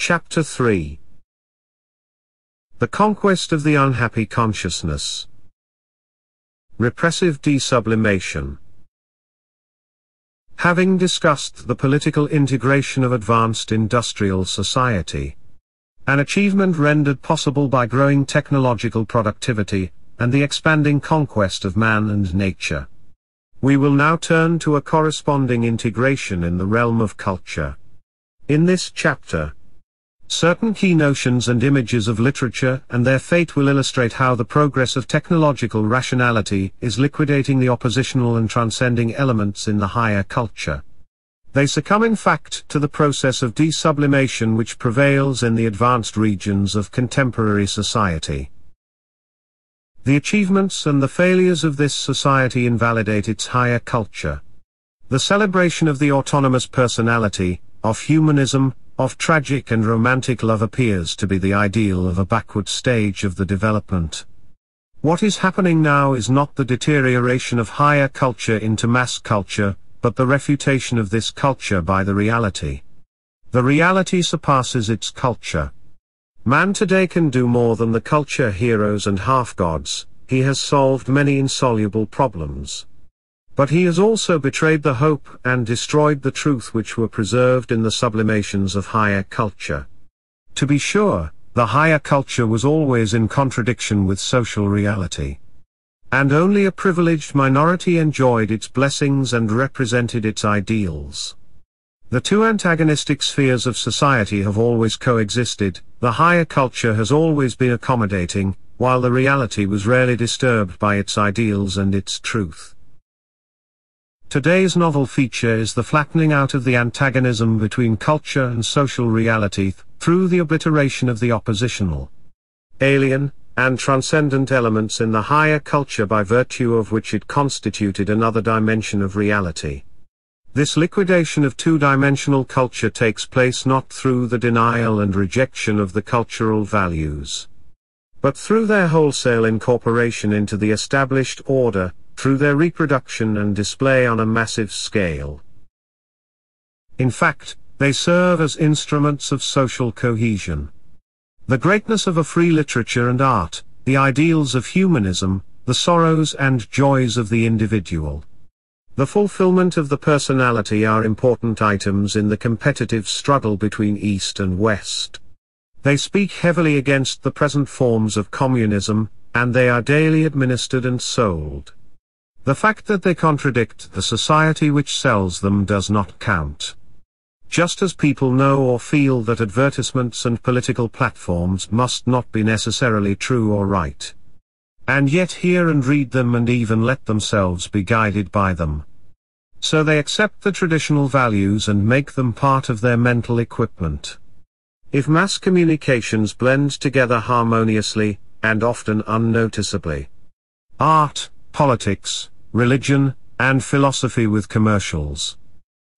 Chapter 3. The Conquest of the Unhappy Consciousness. Repressive Desublimation. Having discussed the political integration of advanced industrial society, an achievement rendered possible by growing technological productivity, and the expanding conquest of man and nature, we will now turn to a corresponding integration in the realm of culture. In this chapter, certain key notions and images of literature and their fate will illustrate how the progress of technological rationality is liquidating the oppositional and transcending elements in the higher culture. They succumb in fact to the process of desublimation which prevails in the advanced regions of contemporary society. The achievements and the failures of this society invalidate its higher culture. The celebration of the autonomous personality, of humanism, of tragic and romantic love appears to be the ideal of a backward stage of the development. What is happening now is not the deterioration of higher culture into mass culture, but the refutation of this culture by the reality. The reality surpasses its culture. Man today can do more than the culture heroes and half-gods. He has solved many insoluble problems. But he has also betrayed the hope and destroyed the truth which were preserved in the sublimations of higher culture. To be sure, the higher culture was always in contradiction with social reality. And only a privileged minority enjoyed its blessings and represented its ideals. The two antagonistic spheres of society have always coexisted. The higher culture has always been accommodating, while the reality was rarely disturbed by its ideals and its truth. Today's novel feature is the flattening out of the antagonism between culture and social reality, through the obliteration of the oppositional, alien, and transcendent elements in the higher culture by virtue of which it constituted another dimension of reality. This liquidation of two-dimensional culture takes place not through the denial and rejection of the cultural values, but through their wholesale incorporation into the established order, through their reproduction and display on a massive scale. In fact, they serve as instruments of social cohesion. The greatness of a free literature and art, the ideals of humanism, the sorrows and joys of the individual, the fulfillment of the personality are important items in the competitive struggle between East and West. They speak heavily against the present forms of communism, and they are daily administered and sold. The fact that they contradict the society which sells them does not count. Just as people know or feel that advertisements and political platforms must not be necessarily true or right, and yet hear and read them and even let themselves be guided by them, so they accept the traditional values and make them part of their mental equipment. If mass communications blend together harmoniously, and often unnoticeably, art, politics, religion, and philosophy with commercials,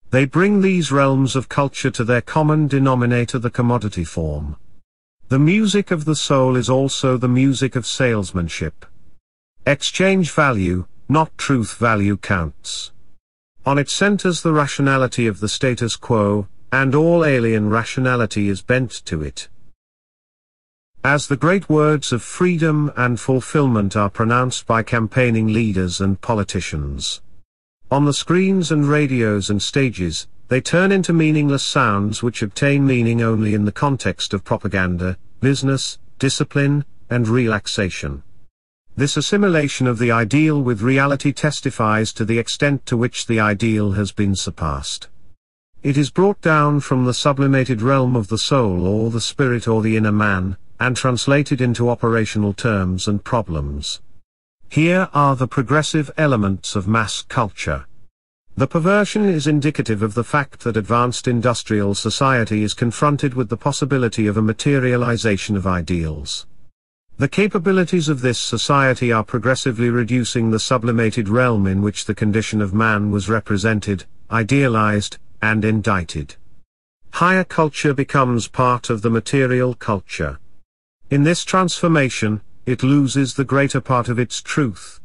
they bring these realms of culture to their common denominator, the commodity form. The music of the soul is also the music of salesmanship. Exchange value, not truth value, counts. On it centers the rationality of the status quo, and all alien rationality is bent to it. As the great words of freedom and fulfillment are pronounced by campaigning leaders and politicians, on the screens and radios and stages, they turn into meaningless sounds which obtain meaning only in the context of propaganda, business, discipline, and relaxation. This assimilation of the ideal with reality testifies to the extent to which the ideal has been surpassed. It is brought down from the sublimated realm of the soul or the spirit or the inner man, and translated into operational terms and problems. Here are the progressive elements of mass culture. The perversion is indicative of the fact that advanced industrial society is confronted with the possibility of a materialization of ideals. The capabilities of this society are progressively reducing the sublimated realm in which the condition of man was represented, idealized, and indicted. Higher culture becomes part of the material culture. In this transformation, it loses the greater part of its truth.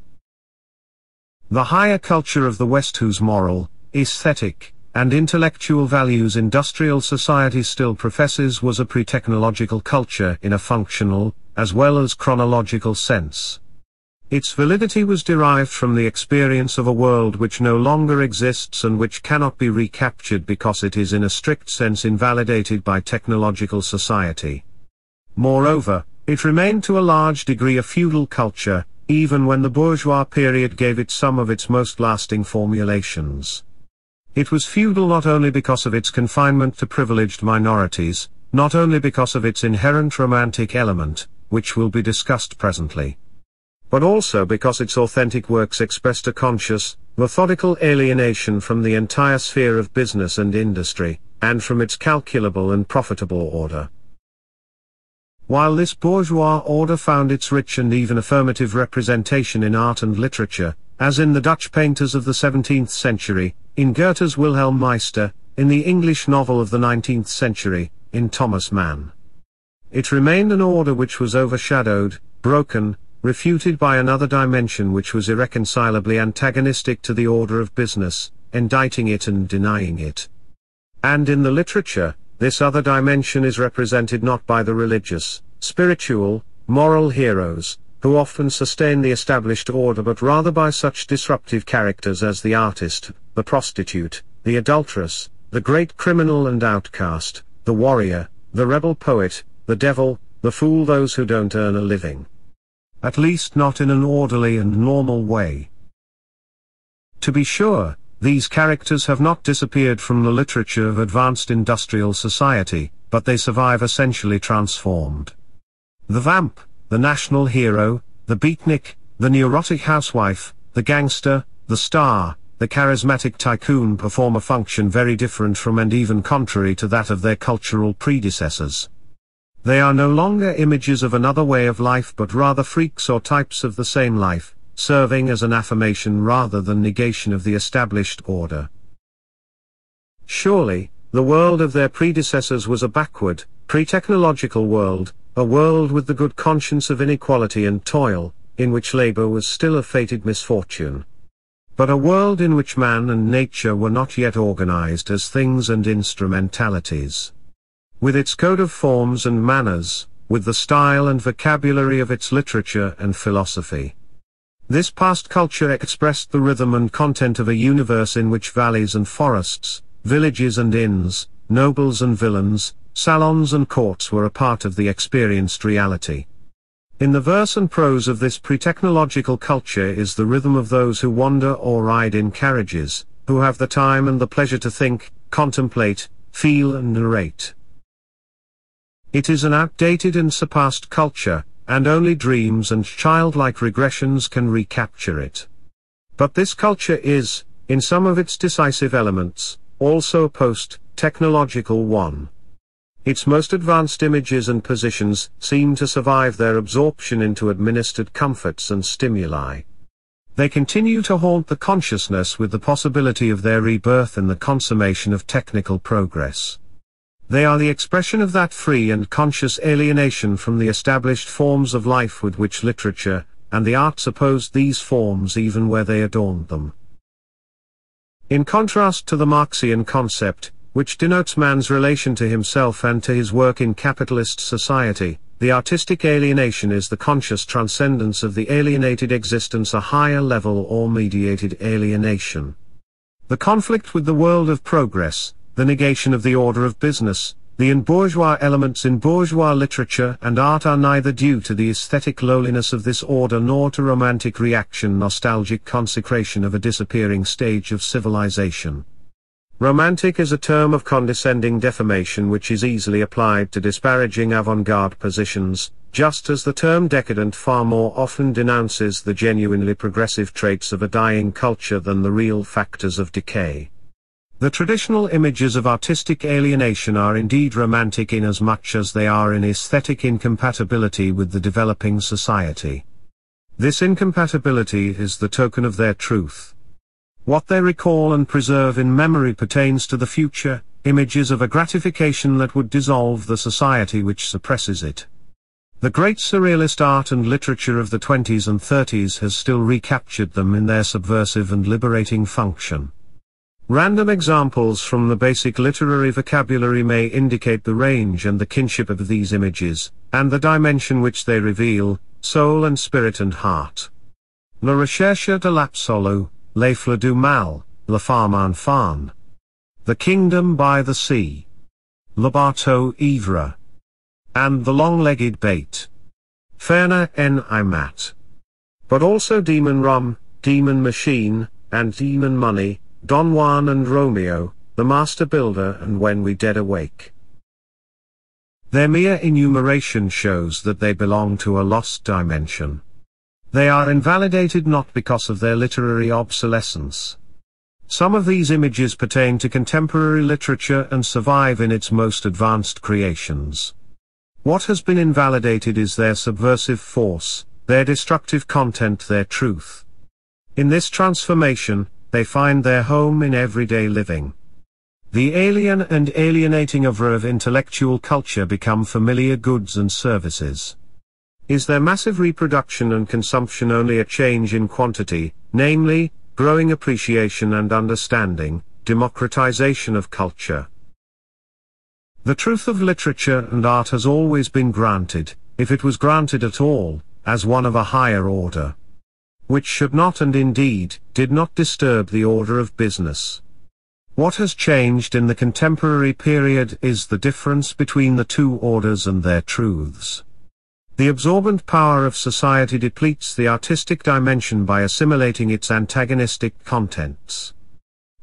The higher culture of the West, whose moral, aesthetic, and intellectual values industrial society still professes was a pre-technological culture in a functional, as well as chronological sense. Its validity was derived from the experience of a world which no longer exists and which cannot be recaptured because it is in a strict sense invalidated by technological society. Moreover, it remained to a large degree a feudal culture, even when the bourgeois period gave it some of its most lasting formulations. It was feudal not only because of its confinement to privileged minorities, not only because of its inherent romantic element, which will be discussed presently, but also because its authentic works expressed a conscious, methodical alienation from the entire sphere of business and industry, and from its calculable and profitable order. While this bourgeois order found its rich and even affirmative representation in art and literature, as in the Dutch painters of the 17th century, in Goethe's Wilhelm Meister, in the English novel of the 19th century, in Thomas Mann, it remained an order which was overshadowed, broken, refuted by another dimension which was irreconcilably antagonistic to the order of business, indicting it and denying it. And in the literature, this other dimension is represented not by the religious, spiritual, moral heroes, who often sustain the established order, but rather by such disruptive characters as the artist, the prostitute, the adulteress, the great criminal and outcast, the warrior, the rebel poet, the devil, the fool, those who don't earn a living. At least not in an orderly and normal way. To be sure, these characters have not disappeared from the literature of advanced industrial society, but they survive essentially transformed. The vamp, the national hero, the beatnik, the neurotic housewife, the gangster, the star, the charismatic tycoon perform a function very different from and even contrary to that of their cultural predecessors. They are no longer images of another way of life but rather freaks or types of the same life, serving as an affirmation rather than negation of the established order. Surely, the world of their predecessors was a backward, pre-technological world, a world with the good conscience of inequality and toil, in which labor was still a fated misfortune. But a world in which man and nature were not yet organized as things and instrumentalities. With its code of forms and manners, with the style and vocabulary of its literature and philosophy. This past culture expressed the rhythm and content of a universe in which valleys and forests, villages and inns, nobles and villains, salons and courts were a part of the experienced reality. In the verse and prose of this pre-technological culture is the rhythm of those who wander or ride in carriages, who have the time and the pleasure to think, contemplate, feel and narrate. It is an outdated and surpassed culture, and only dreams and childlike regressions can recapture it. But this culture is, in some of its decisive elements, also a post-technological one. Its most advanced images and positions seem to survive their absorption into administered comforts and stimuli. They continue to haunt the consciousness with the possibility of their rebirth in the consummation of technical progress. They are the expression of that free and conscious alienation from the established forms of life with which literature and the arts opposed these forms even where they adorned them. In contrast to the Marxian concept, which denotes man's relation to himself and to his work in capitalist society, the artistic alienation is the conscious transcendence of the alienated existence, a higher level or mediated alienation. The conflict with the world of progress, the negation of the order of business, the bourgeois elements in bourgeois literature and art are neither due to the aesthetic lowliness of this order nor to romantic reaction, nostalgic consecration of a disappearing stage of civilization. Romantic is a term of condescending defamation which is easily applied to disparaging avant-garde positions, just as the term decadent far more often denounces the genuinely progressive traits of a dying culture than the real factors of decay. The traditional images of artistic alienation are indeed romantic inasmuch as they are in aesthetic incompatibility with the developing society. This incompatibility is the token of their truth. What they recall and preserve in memory pertains to the future, images of a gratification that would dissolve the society which suppresses it. The great surrealist art and literature of the 20s and 30s has still recaptured them in their subversive and liberating function. Random examples from the basic literary vocabulary may indicate the range and the kinship of these images, and the dimension which they reveal, soul and spirit and heart. La recherche de l'absolu, les fleurs du mal, la femme infâme. The kingdom by the sea. Le bateau ivre. And the long-legged bait. Ferner en imat. But also demon rum, demon machine, and demon money, Don Juan and Romeo, the master builder and When We Dead Awake. Their mere enumeration shows that they belong to a lost dimension. They are invalidated not because of their literary obsolescence. Some of these images pertain to contemporary literature and survive in its most advanced creations. What has been invalidated is their subversive force, their destructive content, their truth. In this transformation, they find their home in everyday living. The alien and alienating oeuvre of intellectual culture become familiar goods and services. Is their massive reproduction and consumption only a change in quantity, namely, growing appreciation and understanding, democratization of culture? The truth of literature and art has always been granted, if it was granted at all, as one of a higher order, which should not and indeed, did not disturb the order of business. What has changed in the contemporary period is the difference between the two orders and their truths. The absorbent power of society depletes the artistic dimension by assimilating its antagonistic contents.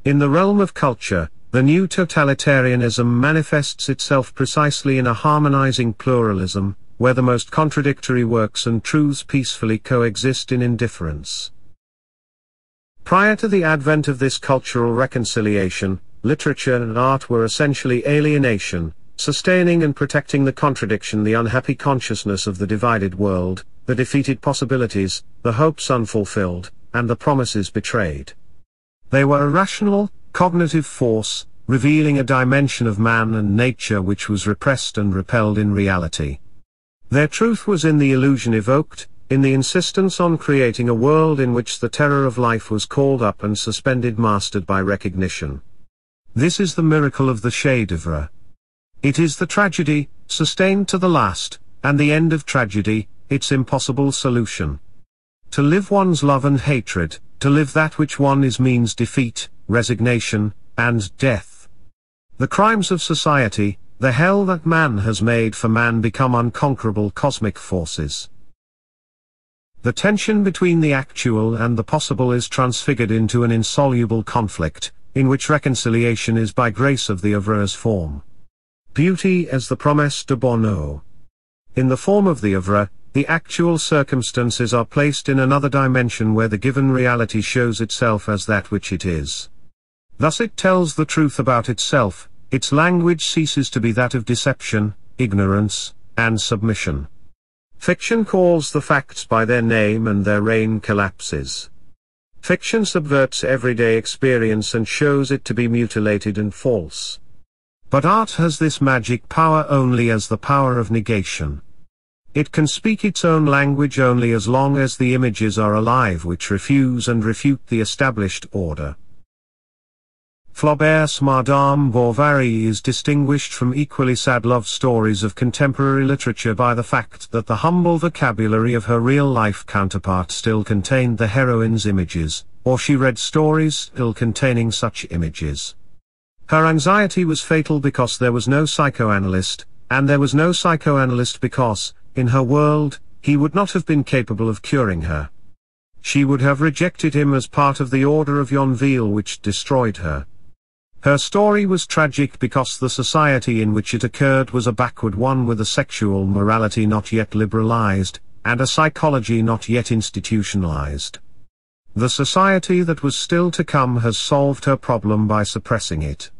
In the realm of culture, the new totalitarianism manifests itself precisely in a harmonizing pluralism, where the most contradictory works and truths peacefully coexist in indifference. Prior to the advent of this cultural reconciliation, literature and art were essentially alienation, sustaining and protecting the contradiction, the unhappy consciousness of the divided world, the defeated possibilities, the hopes unfulfilled, and the promises betrayed. They were a rational, cognitive force, revealing a dimension of man and nature which was repressed and repelled in reality. Their truth was in the illusion evoked, in the insistence on creating a world in which the terror of life was called up and suspended, mastered by recognition. This is the miracle of the chef-d'œuvre. It is the tragedy, sustained to the last, and the end of tragedy, its impossible solution. To live one's love and hatred, to live that which one is, means defeat, resignation, and death. The crimes of society, the hell that man has made for man, become unconquerable cosmic forces. The tension between the actual and the possible is transfigured into an insoluble conflict, in which reconciliation is by grace of the oeuvre's form. Beauty as the promesse de bonheur. In the form of the oeuvre, the actual circumstances are placed in another dimension where the given reality shows itself as that which it is. Thus it tells the truth about itself, its language ceases to be that of deception, ignorance, and submission. Fiction calls the facts by their name and their reign collapses. Fiction subverts everyday experience and shows it to be mutilated and false. But art has this magic power only as the power of negation. It can speak its own language only as long as the images are alive which refuse and refute the established order. Flaubert's Madame Bovary is distinguished from equally sad love stories of contemporary literature by the fact that the humble vocabulary of her real-life counterpart still contained the heroine's images, or she read stories still containing such images. Her anxiety was fatal because there was no psychoanalyst, and there was no psychoanalyst because, in her world, he would not have been capable of curing her. She would have rejected him as part of the order of Yonville which destroyed her. Her story was tragic because the society in which it occurred was a backward one, with a sexual morality not yet liberalized, and a psychology not yet institutionalized. The society that was still to come has solved her problem by suppressing it.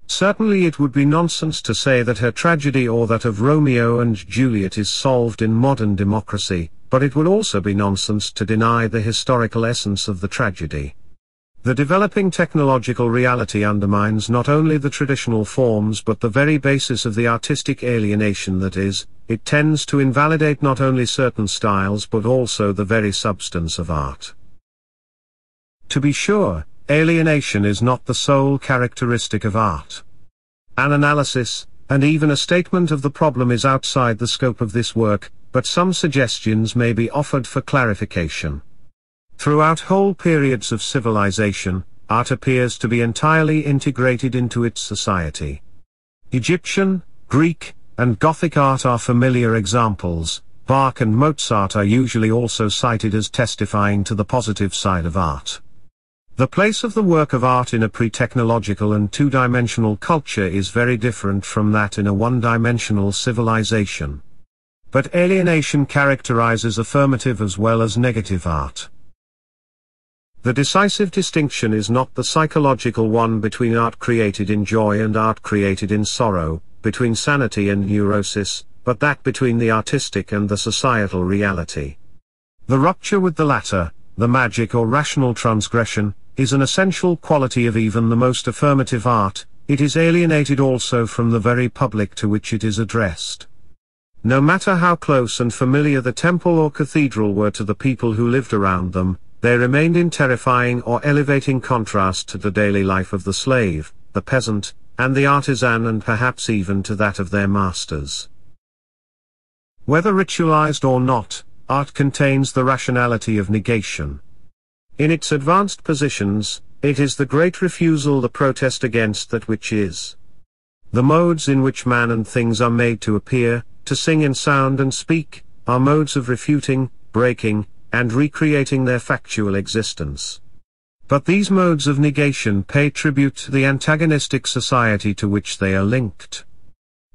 Certainly it would be nonsense to say that her tragedy or that of Romeo and Juliet is solved in modern democracy, but it would also be nonsense to deny the historical essence of the tragedy. The developing technological reality undermines not only the traditional forms but the very basis of the artistic alienation that is, it tends to invalidate not only certain styles but also the very substance of art. To be sure, alienation is not the sole characteristic of art. An analysis, and even a statement of the problem is outside the scope of this work, but some suggestions may be offered for clarification. Throughout whole periods of civilization, art appears to be entirely integrated into its society. Egyptian, Greek, and Gothic art are familiar examples. Bach and Mozart are usually also cited as testifying to the positive side of art. The place of the work of art in a pre-technological and two-dimensional culture is very different from that in a one-dimensional civilization. But alienation characterizes affirmative as well as negative art. The decisive distinction is not the psychological one between art created in joy and art created in sorrow, between sanity and neurosis, but that between the artistic and the societal reality. The rupture with the latter, the magic or rational transgression, is an essential quality of even the most affirmative art. It is alienated also from the very public to which it is addressed. No matter how close and familiar the temple or cathedral were to the people who lived around them, they remained in terrifying or elevating contrast to the daily life of the slave, the peasant, and the artisan, and perhaps even to that of their masters. Whether ritualized or not, art contains the rationality of negation. In its advanced positions, it is the great refusal, the protest against that which is. The modes in which man and things are made to appear, to sing in sound and speak, are modes of refuting, breaking, and recreating their factual existence. But these modes of negation pay tribute to the antagonistic society to which they are linked.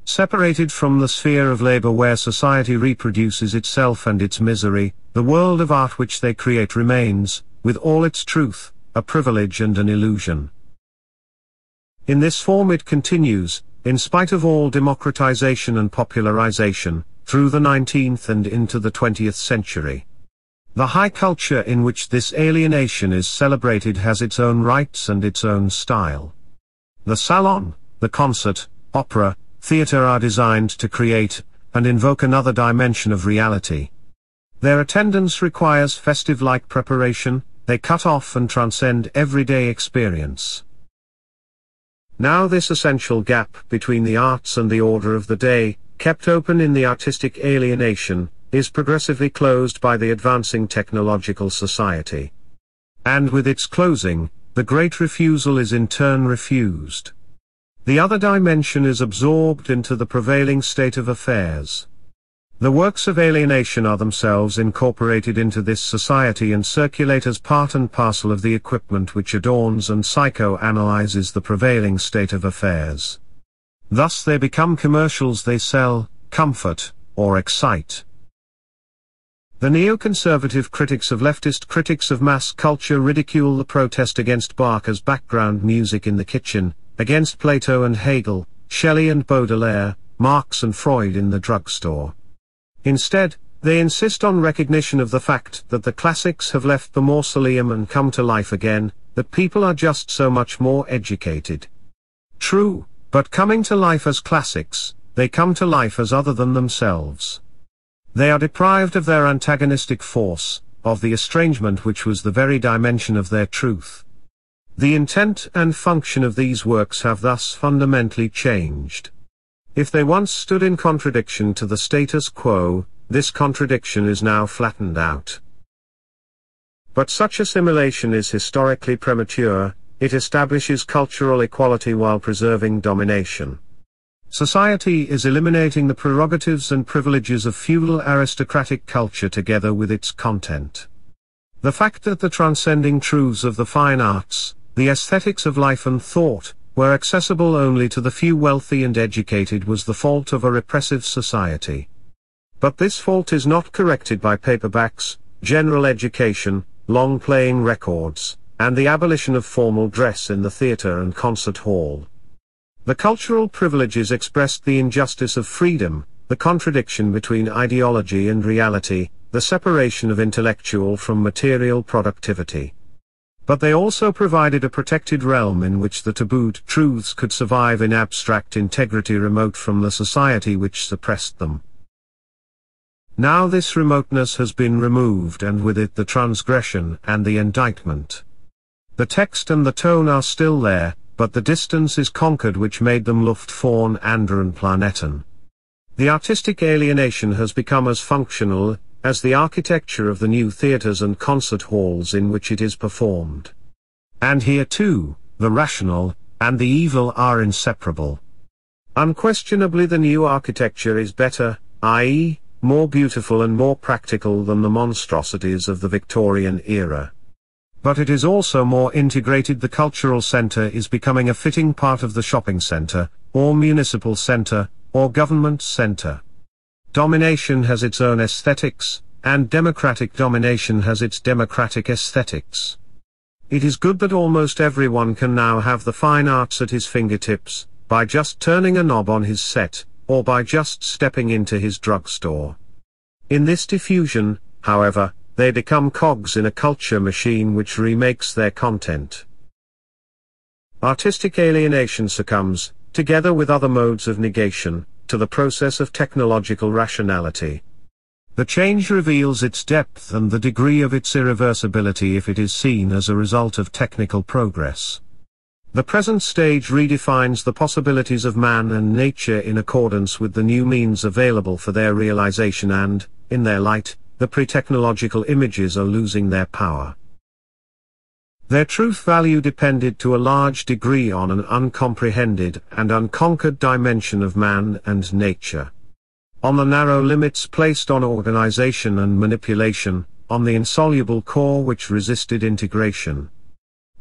Separated from the sphere of labor where society reproduces itself and its misery, the world of art which they create remains, with all its truth, a privilege and an illusion. In this form it continues, in spite of all democratization and popularization, through the 19th and into the 20th century. The high culture in which this alienation is celebrated has its own rights and its own style. The salon, the concert, opera, theater are designed to create and invoke another dimension of reality. Their attendance requires festive-like preparation. They cut off and transcend everyday experience. Now this essential gap between the arts and the order of the day, kept open in the artistic alienation, is progressively closed by the advancing technological society. And with its closing, the great refusal is in turn refused. The other dimension is absorbed into the prevailing state of affairs. The works of alienation are themselves incorporated into this society and circulate as part and parcel of the equipment which adorns and psychoanalyzes the prevailing state of affairs. Thus they become commercials. They sell, comfort, or excite. The neoconservative critics of leftist critics of mass culture ridicule the protest against Bach as background music in the kitchen, against Plato and Hegel, Shelley and Baudelaire, Marx and Freud in the drugstore. Instead, they insist on recognition of the fact that the classics have left the mausoleum and come to life again, that people are just so much more educated. True, but coming to life as classics, they come to life as other than themselves. They are deprived of their antagonistic force, of the estrangement which was the very dimension of their truth. The intent and function of these works have thus fundamentally changed. If they once stood in contradiction to the status quo, this contradiction is now flattened out. But such assimilation is historically premature. It establishes cultural equality while preserving domination. Society is eliminating the prerogatives and privileges of feudal aristocratic culture together with its content. The fact that the transcending truths of the fine arts, the aesthetics of life and thought, were accessible only to the few wealthy and educated was the fault of a repressive society. But this fault is not corrected by paperbacks, general education, long playing records, and the abolition of formal dress in the theater and concert hall. The cultural privileges expressed the injustice of freedom, the contradiction between ideology and reality, the separation of intellectual from material productivity. But they also provided a protected realm in which the tabooed truths could survive in abstract integrity remote from the society which suppressed them. Now this remoteness has been removed and with it the transgression and the indictment. The text and the tone are still there, but the distance is conquered which made them Luft von anderen Planeten. The artistic alienation has become as functional as the architecture of the new theatres and concert halls in which it is performed. And here too, the rational and the evil are inseparable. Unquestionably the new architecture is better, i.e., more beautiful and more practical than the monstrosities of the Victorian era. But it is also more integrated. The cultural centre is becoming a fitting part of the shopping centre, or municipal centre, or government centre. Domination has its own aesthetics, and democratic domination has its democratic aesthetics. It is good that almost everyone can now have the fine arts at his fingertips, by just turning a knob on his set, or by just stepping into his drugstore. In this diffusion, however, they become cogs in a culture machine which remakes their content. Artistic alienation succumbs, together with other modes of negation, to the process of technological rationality. The change reveals its depth and the degree of its irreversibility if it is seen as a result of technical progress. The present stage redefines the possibilities of man and nature in accordance with the new means available for their realization, and, in their light, the pre-technological images are losing their power. Their truth value depended to a large degree on an uncomprehended and unconquered dimension of man and nature. On the narrow limits placed on organization and manipulation, on the insoluble core which resisted integration.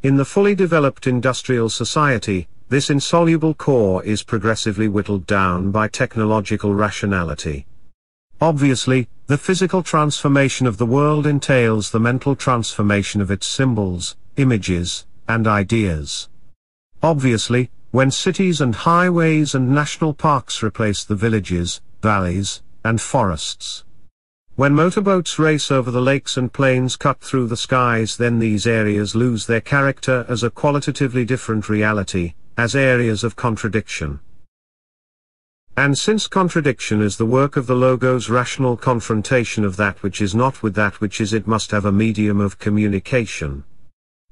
In the fully developed industrial society, this insoluble core is progressively whittled down by technological rationality. Obviously, the physical transformation of the world entails the mental transformation of its symbols, images, and ideas. Obviously, when cities and highways and national parks replace the villages, valleys, and forests. When motorboats race over the lakes and planes cut through the skies, then these areas lose their character as a qualitatively different reality, as areas of contradiction. And since contradiction is the work of the Logos, rational confrontation of that which is not with that which is, it must have a medium of communication.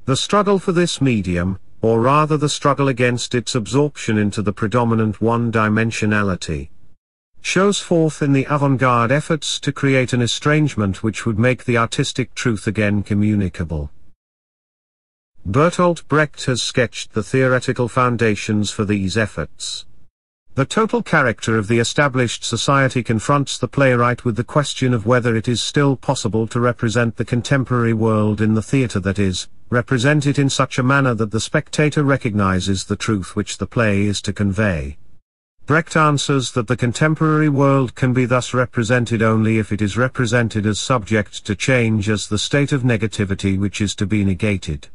The struggle for this medium, or rather the struggle against its absorption into the predominant one-dimensionality, shows forth in the avant-garde efforts to create an estrangement which would make the artistic truth again communicable. Bertolt Brecht has sketched the theoretical foundations for these efforts. The total character of the established society confronts the playwright with the question of whether it is still possible to represent the contemporary world in the theatre, that is, represent it in such a manner that the spectator recognizes the truth which the play is to convey. Brecht answers that the contemporary world can be thus represented only if it is represented as subject to change, as the state of negativity which is to be negated.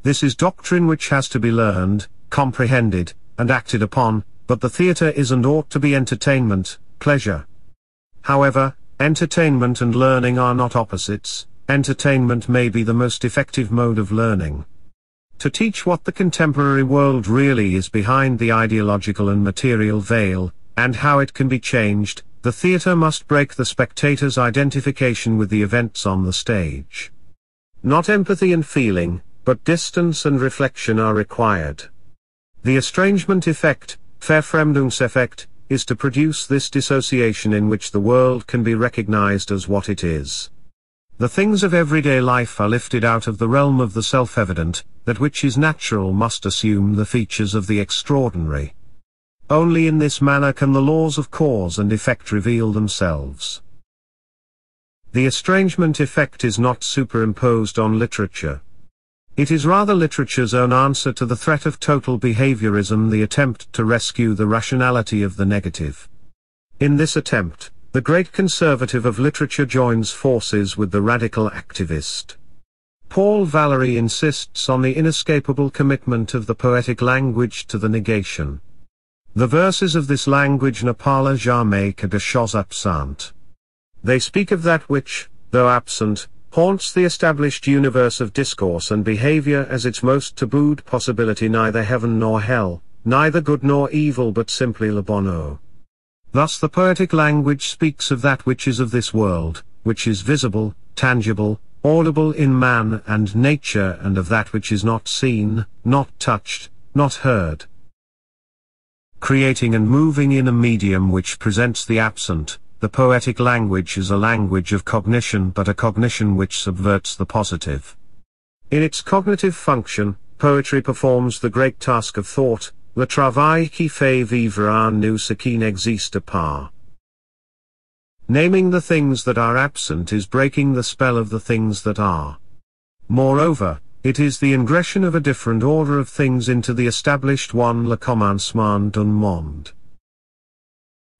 This is doctrine which has to be learned, comprehended, and acted upon, but the theatre is and ought to be entertainment, pleasure. However, entertainment and learning are not opposites. Entertainment may be the most effective mode of learning. To teach what the contemporary world really is behind the ideological and material veil, and how it can be changed, the theatre must break the spectator's identification with the events on the stage. Not empathy and feeling, but distance and reflection are required. The estrangement effect, Verfremdungseffekt, is to produce this dissociation in which the world can be recognized as what it is. The things of everyday life are lifted out of the realm of the self-evident. That which is natural must assume the features of the extraordinary. Only in this manner can the laws of cause and effect reveal themselves. The estrangement effect is not superimposed on literature. It is rather literature's own answer to the threat of total behaviorism, the attempt to rescue the rationality of the negative. In this attempt, the great conservative of literature joins forces with the radical activist. Paul Valéry insists on the inescapable commitment of the poetic language to the negation. The verses of this language ne parlent jamais que de choses absentes. They speak of that which, though absent, haunts the established universe of discourse and behavior as its most tabooed possibility, neither heaven nor hell, neither good nor evil, but simply le bonheur. Thus the poetic language speaks of that which is of this world, which is visible, tangible, audible in man and nature, and of that which is not seen, not touched, not heard. Creating and moving in a medium which presents the absent, the poetic language is a language of cognition, but a cognition which subverts the positive. In its cognitive function, poetry performs the great task of thought, le travail qui fait vivre en nous ce qui n'existe pas. Naming the things that are absent is breaking the spell of the things that are. Moreover, it is the ingression of a different order of things into the established one, le commencement d'un monde.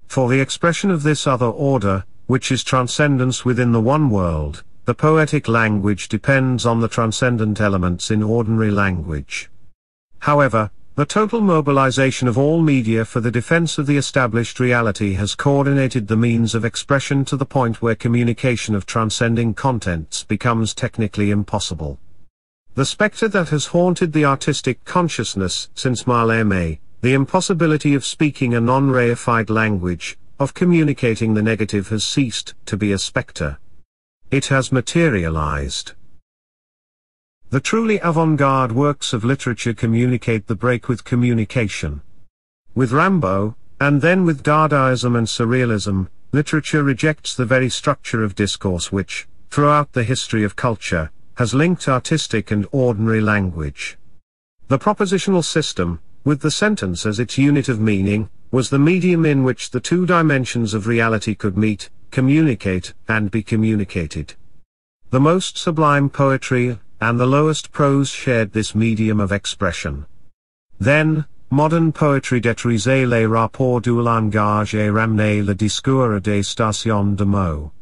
For the expression of this other order, which is transcendence within the one world, the poetic language depends on the transcendent elements in ordinary language. However, the total mobilization of all media for the defense of the established reality has coordinated the means of expression to the point where communication of transcending contents becomes technically impossible. The specter that has haunted the artistic consciousness since Mallarmé, the impossibility of speaking a non-reified language, of communicating the negative, has ceased to be a specter. It has materialized. The truly avant-garde works of literature communicate the break with communication. With Rimbaud, and then with Dadaism and Surrealism, literature rejects the very structure of discourse which, throughout the history of culture, has linked artistic and ordinary language. The propositional system, with the sentence as its unit of meaning, was the medium in which the two dimensions of reality could meet, communicate, and be communicated. The most sublime poetry, and the lowest prose shared this medium of expression. Then, modern poetry détruisait les rapports du langage et ramenait le discours à des stations de mots.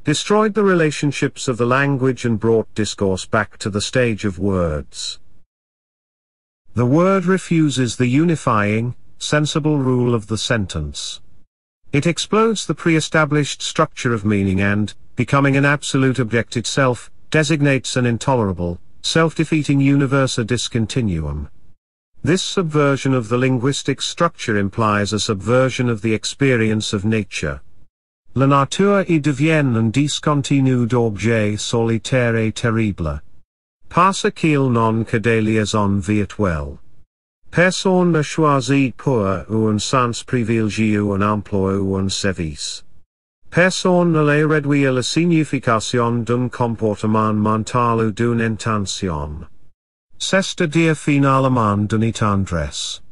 Destroyed the relationships of the language and brought discourse back to the stage of words. The word refuses the unifying, sensible rule of the sentence. It explodes the pre-established structure of meaning and, becoming an absolute object itself, designates an intolerable, self-defeating universe, a discontinuum. This subversion of the linguistic structure implies a subversion of the experience of nature. La nature y devient un discontinu d'objets solitaires et terribles. Parce qu'il non que des liaisons virtuelles. Personne ne choisit pour ou un sens privilégié ou un emploi ou un service. Personne ne les réduit à la signification d'un comportement mental ou d'une intention. C'est-à-dire finalement d'une tendresse.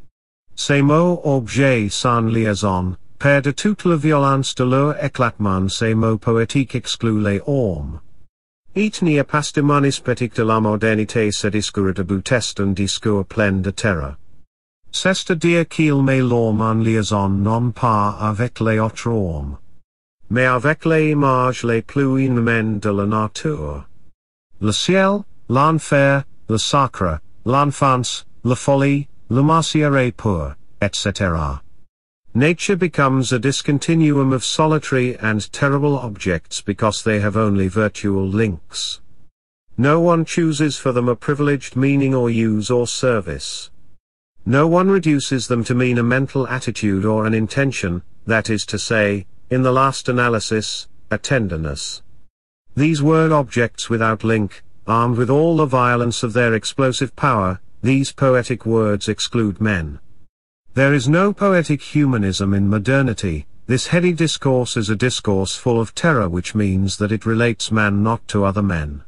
Ces mots objets sans liaison, perdent toute la violence de leur éclatement. Ces mots poétiques excluent les hommes. Il n'y a pas de manispétique de la modernité. Ce discours de bout est un discours plein de terreur. C'est-à-dire qu'il met l'homme en liaison non pas avec les autres hommes, mais avec les images les plus inhumaines de la nature. Le ciel, l'enfer, le sacre, l'enfance, la folie, le martyre pur, etc. Nature becomes a discontinuum of solitary and terrible objects because they have only virtual links. No one chooses for them a privileged meaning or use or service. No one reduces them to mean a mental attitude or an intention, that is to say, in the last analysis, a tenderness. These word objects without link, armed with all the violence of their explosive power, these poetic words exclude men. There is no poetic humanism in modernity. This heady discourse is a discourse full of terror, which means that it relates man not to other men,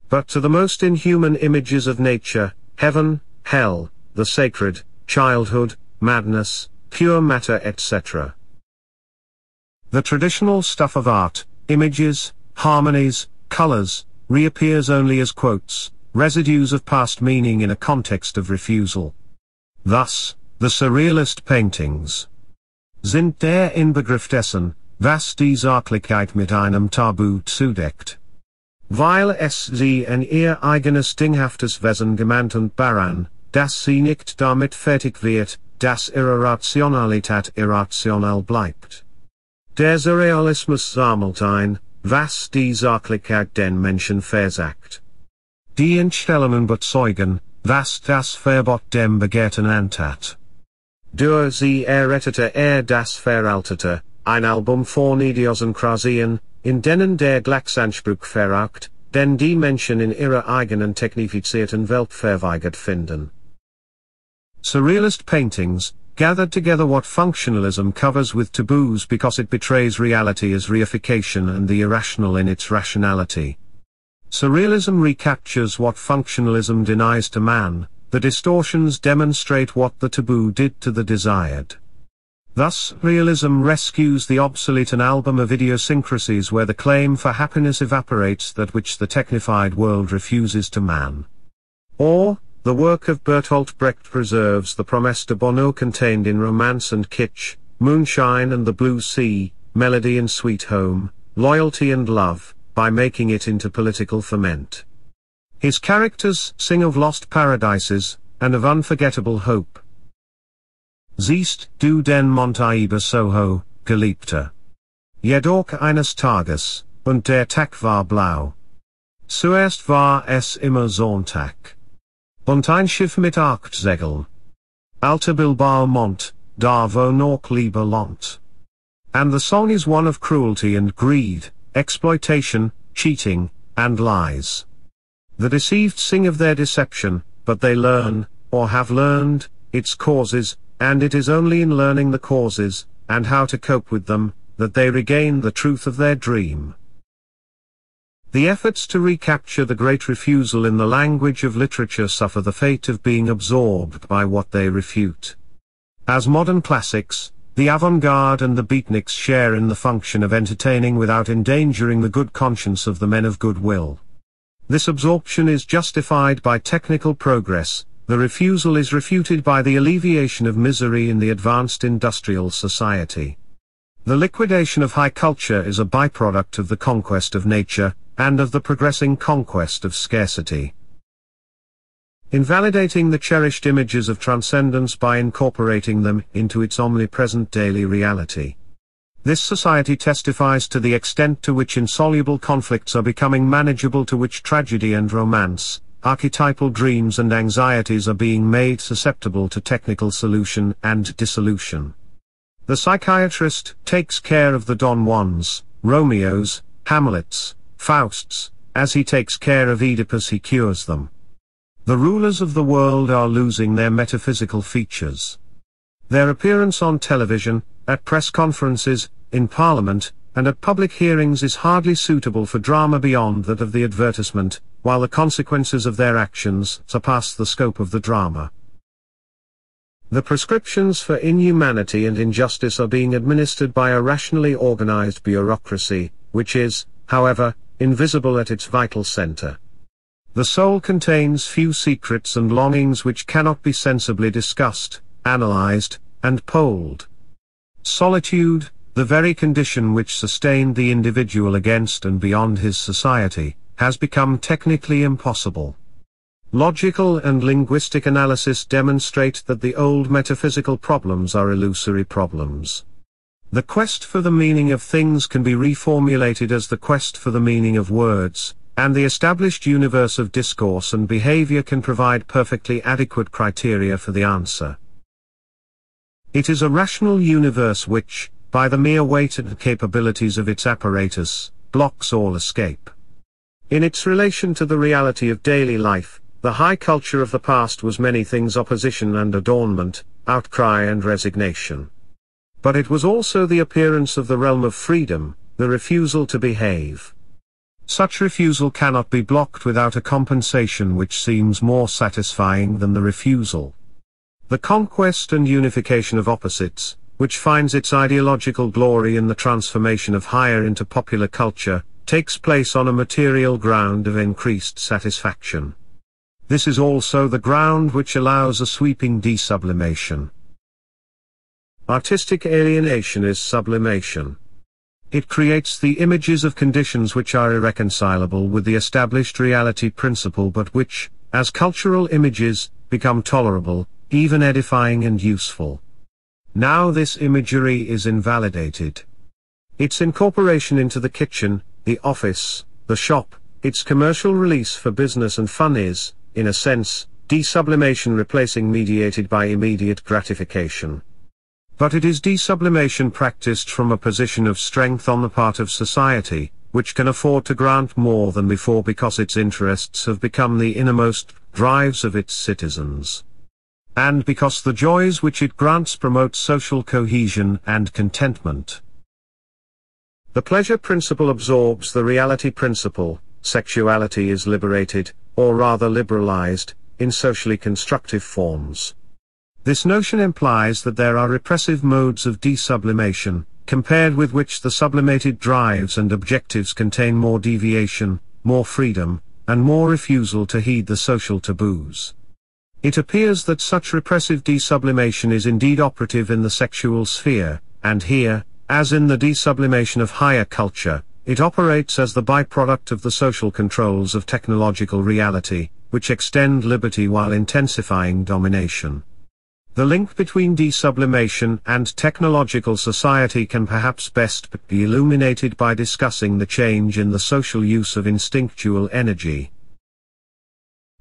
but to the most inhuman images of nature, heaven, hell, the sacred, childhood, madness, pure matter, etc. The traditional stuff of art, images, harmonies, colors, reappears only as quotes, residues of past meaning in a context of refusal. Thus, the surrealist paintings sind der Inbegriff dessen, was die Sachlichkeit mit einem Tabu zudeckt. Weil es sie in ihr eigenes dinghaftes Wesen gemeint und daran, dass sie nicht damit fertig wird, dass ihre Rationalität irrational bleibt. Der Surrealismus sammelt ein, was die Sachlichkeit den Menschen versagt. Die Entstellungen bezeugen, was das Verbot dem Begehrten antat. Durch sie errettete das Veraltete, ein Album von Idiosynkrazien, in denen der Gleichsanspruch verraucht, den die Menschen in ihrer eigenen technifizierten Welt verweigert finden. Surrealist paintings gathered together what functionalism covers with taboos because it betrays reality as reification and the irrational in its rationality. Surrealism recaptures what functionalism denies to man, the distortions demonstrate what the taboo did to the desired. Thus, realism rescues the obsolete an album of idiosyncrasies where the claim for happiness evaporates that which the technified world refuses to man. Or, the work of Bertolt Brecht preserves the promesse de bonheur contained in romance and kitsch, moonshine and the blue sea, melody and sweet home, loyalty and love, by making it into political ferment. His characters sing of lost paradises, and of unforgettable hope. Siehst du den Montaiba Soho, Geliebter? Jedoch eines Tages, und der Tag war blau. Zuerst war es immer Sonntag. Und ein Schiff mit 8 Segeln. Alter Bilbao Mont, da wo noch Liebe lohnt. And the song is one of cruelty and greed, exploitation, cheating, and lies. The deceived sing of their deception, but they learn, or have learned, its causes, and it is only in learning the causes, and how to cope with them, that they regain the truth of their dream. The efforts to recapture the great refusal in the language of literature suffer the fate of being absorbed by what they refute. As modern classics, the avant-garde and the beatniks share in the function of entertaining without endangering the good conscience of the men of goodwill. This absorption is justified by technical progress. The refusal is refuted by the alleviation of misery in the advanced industrial society. The liquidation of high culture is a byproduct of the conquest of nature, and of the progressing conquest of scarcity. Invalidating the cherished images of transcendence by incorporating them into its omnipresent daily reality. This society testifies to the extent to which insoluble conflicts are becoming manageable, to which tragedy and romance, archetypal dreams and anxieties are being made susceptible to technical solution and dissolution. The psychiatrist takes care of the Don Juans, Romeos, Hamlets, Fausts, as he takes care of Oedipus he cures them. The rulers of the world are losing their metaphysical features. Their appearance on television, at press conferences, in parliament, and at public hearings is hardly suitable for drama beyond that of the advertisement, while the consequences of their actions surpass the scope of the drama. The prescriptions for inhumanity and injustice are being administered by a rationally organized bureaucracy, which is, however, invisible at its vital center. The soul contains few secrets and longings which cannot be sensibly discussed, analyzed, and polled. Solitude, the very condition which sustained the individual against and beyond his society, has become technically impossible. Logical and linguistic analysis demonstrate that the old metaphysical problems are illusory problems. The quest for the meaning of things can be reformulated as the quest for the meaning of words, and the established universe of discourse and behavior can provide perfectly adequate criteria for the answer. It is a rational universe which, by the mere weight and capabilities of its apparatus, blocks all escape. In its relation to the reality of daily life, the high culture of the past was many things: opposition and adornment, outcry and resignation. But it was also the appearance of the realm of freedom, the refusal to behave. Such refusal cannot be blocked without a compensation which seems more satisfying than the refusal. The conquest and unification of opposites, which finds its ideological glory in the transformation of higher into popular culture, takes place on a material ground of increased satisfaction. This is also the ground which allows a sweeping desublimation. Artistic alienation is sublimation. It creates the images of conditions which are irreconcilable with the established reality principle, but which, as cultural images, become tolerable, even edifying and useful. Now this imagery is invalidated. Its incorporation into the kitchen, the office, the shop, its commercial release for business and fun is, in a sense, desublimation, replacing mediated by immediate gratification. But it is desublimation practiced from a position of strength on the part of society, which can afford to grant more than before because its interests have become the innermost drives of its citizens. And because the joys which it grants promote social cohesion and contentment. The pleasure principle absorbs the reality principle. Sexuality is liberated, or rather liberalized, in socially constructive forms. This notion implies that there are repressive modes of desublimation, compared with which the sublimated drives and objectives contain more deviation, more freedom, and more refusal to heed the social taboos. It appears that such repressive desublimation is indeed operative in the sexual sphere, and here, as in the desublimation of higher culture, it operates as the byproduct of the social controls of technological reality, which extend liberty while intensifying domination. The link between desublimation and technological society can perhaps best be illuminated by discussing the change in the social use of instinctual energy.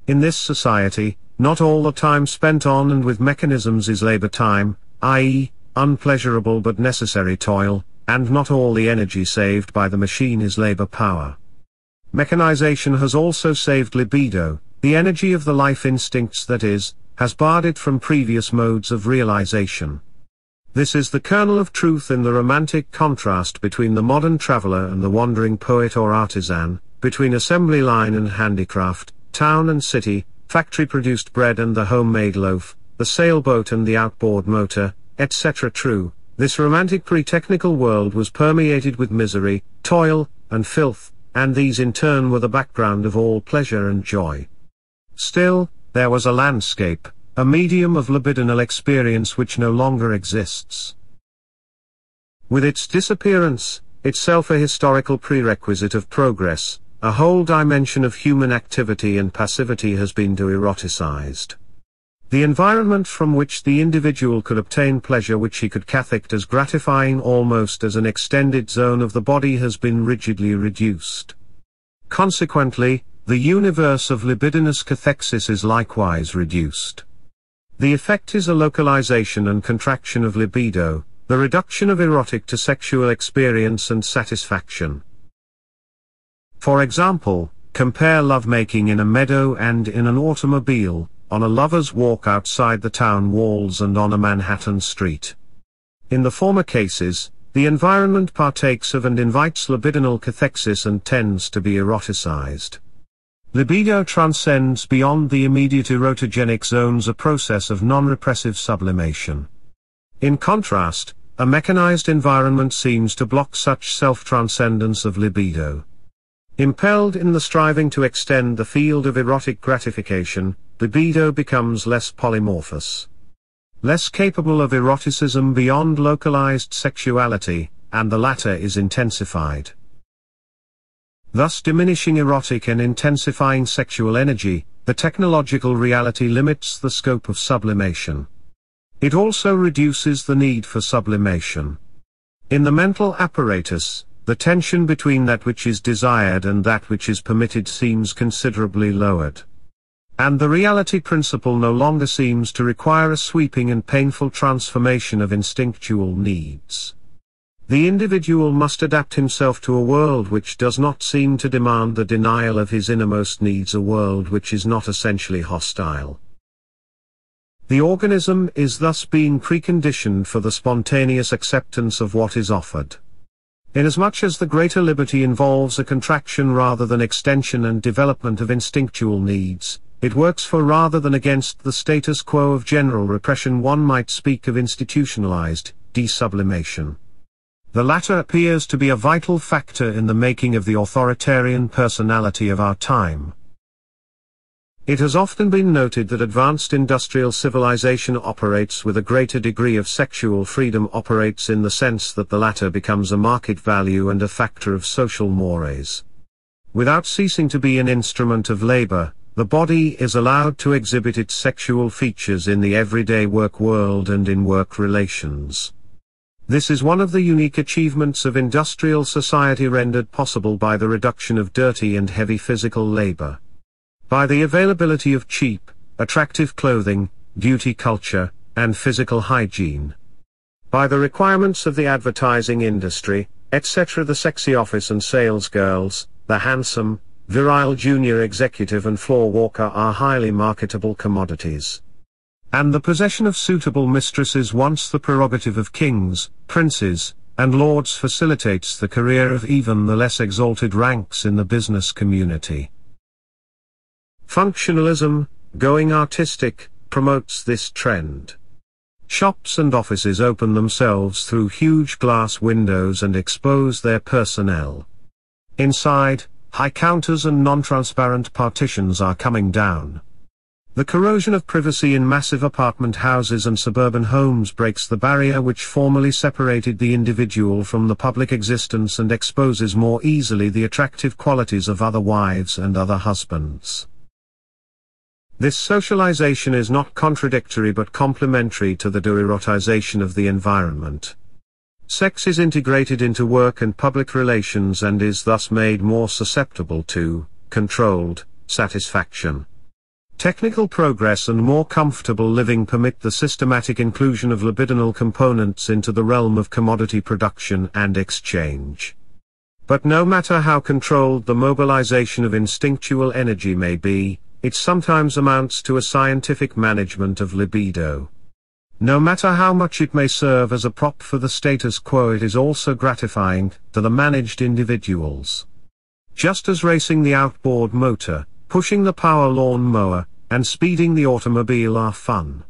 In this society, not all the time spent on and with mechanisms is labor time, i.e., unpleasurable but necessary toil, and not all the energy saved by the machine is labor power. Mechanization has also saved libido, the energy of the life instincts that is, has barred it from previous modes of realization. This is the kernel of truth in the romantic contrast between the modern traveler and the wandering poet or artisan, between assembly line and handicraft, town and city, factory-produced bread and the homemade loaf, the sailboat and the outboard motor, etc. True, this romantic pre-technical world was permeated with misery, toil, and filth, and these in turn were the background of all pleasure and joy. Still, there was a landscape, a medium of libidinal experience which no longer exists. With its disappearance, itself a historical prerequisite of progress, a whole dimension of human activity and passivity has been de-eroticized. The environment from which the individual could obtain pleasure which he could cathect as gratifying almost as an extended zone of the body has been rigidly reduced. Consequently, the universe of libidinous cathexis is likewise reduced. The effect is a localization and contraction of libido, the reduction of erotic to sexual experience and satisfaction. For example, compare lovemaking in a meadow and in an automobile, on a lover's walk outside the town walls and on a Manhattan street. In the former cases, the environment partakes of and invites libidinal cathexis and tends to be eroticized. Libido transcends beyond the immediate erotogenic zones, a process of non-repressive sublimation. In contrast, a mechanized environment seems to block such self-transcendence of libido. Impelled in the striving to extend the field of erotic gratification, libido becomes less polymorphous, less capable of eroticism beyond localized sexuality, and the latter is intensified. Thus diminishing erotic and intensifying sexual energy, the technological reality limits the scope of sublimation. It also reduces the need for sublimation. In the mental apparatus, the tension between that which is desired and that which is permitted seems considerably lowered. And the reality principle no longer seems to require a sweeping and painful transformation of instinctual needs. The individual must adapt himself to a world which does not seem to demand the denial of his innermost needs, a world which is not essentially hostile. The organism is thus being preconditioned for the spontaneous acceptance of what is offered. Inasmuch as the greater liberty involves a contraction rather than extension and development of instinctual needs, it works for rather than against the status quo of general repression. One might speak of institutionalized desublimation. The latter appears to be a vital factor in the making of the authoritarian personality of our time. It has often been noted that advanced industrial civilization operates with a greater degree of sexual freedom, operates in the sense that the latter becomes a market value and a factor of social mores. Without ceasing to be an instrument of labor, the body is allowed to exhibit its sexual features in the everyday work world and in work relations. This is one of the unique achievements of industrial society, rendered possible by the reduction of dirty and heavy physical labor. By the availability of cheap, attractive clothing, beauty culture, and physical hygiene. By the requirements of the advertising industry, etc. The sexy office and sales girls, the handsome, virile junior executive and floor walker are highly marketable commodities. And the possession of suitable mistresses, once the prerogative of kings, princes, and lords, facilitates the career of even the less exalted ranks in the business community. Functionalism, going artistic, promotes this trend. Shops and offices open themselves through huge glass windows and expose their personnel. Inside, high counters and non-transparent partitions are coming down. The corrosion of privacy in massive apartment houses and suburban homes breaks the barrier which formerly separated the individual from the public existence and exposes more easily the attractive qualities of other wives and other husbands. This socialization is not contradictory but complementary to the de-erotization of the environment. Sex is integrated into work and public relations and is thus made more susceptible to controlled satisfaction. Technical progress and more comfortable living permit the systematic inclusion of libidinal components into the realm of commodity production and exchange. But no matter how controlled the mobilization of instinctual energy may be, it sometimes amounts to a scientific management of libido. No matter how much it may serve as a prop for the status quo, it is also gratifying to the managed individuals. Just as racing the outboard motor, pushing the power lawn mower, and speeding the automobile are fun.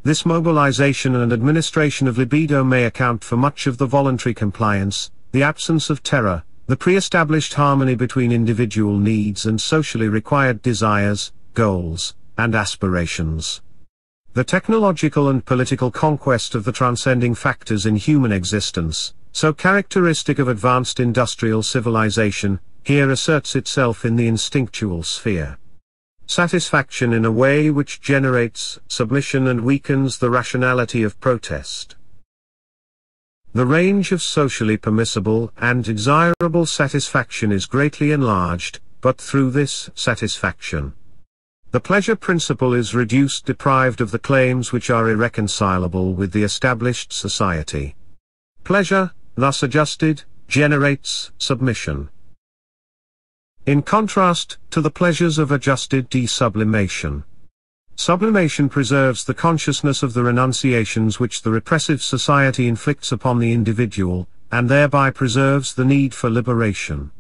This mobilization and administration of libido may account for much of the voluntary compliance, the absence of terror, the pre-established harmony between individual needs and socially required desires, goals, and aspirations. The technological and political conquest of the transcending factors in human existence, so characteristic of advanced industrial civilization, here asserts itself in the instinctual sphere. Satisfaction in a way which generates submission and weakens the rationality of protest. The range of socially permissible and desirable satisfaction is greatly enlarged, but through this satisfaction, the pleasure principle is reduced, deprived of the claims which are irreconcilable with the established society. Pleasure, thus adjusted, generates submission. In contrast to the pleasures of adjusted desublimation. Sublimation preserves the consciousness of the renunciations which the repressive society inflicts upon the individual, and thereby preserves the need for liberation.